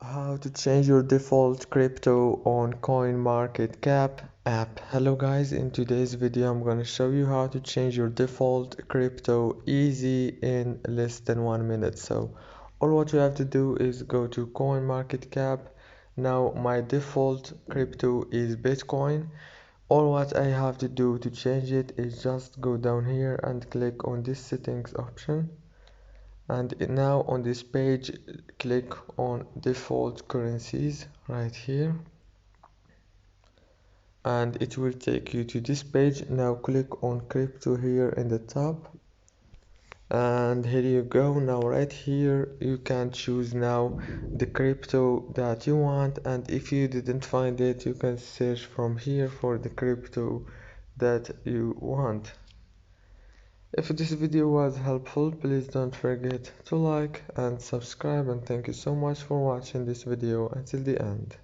How to change your default crypto on CoinMarketCap app. Hello guys, in today's video I'm going to show you how to change your default crypto easy in less than 1 minute. So all what you have to do is go to CoinMarketCap. Now my default crypto is Bitcoin. All what I have to do to change it is just go down here and click on this settings option, and now on this page click on default currencies right here, and it will take you to this page. Now click on crypto here in the top, and here you go. Now right here you can choose now the crypto that you want, and if you didn't find it you can search from here for the crypto that you want. If this video was helpful, please don't forget to like and subscribe, and thank you so much for watching this video until the end.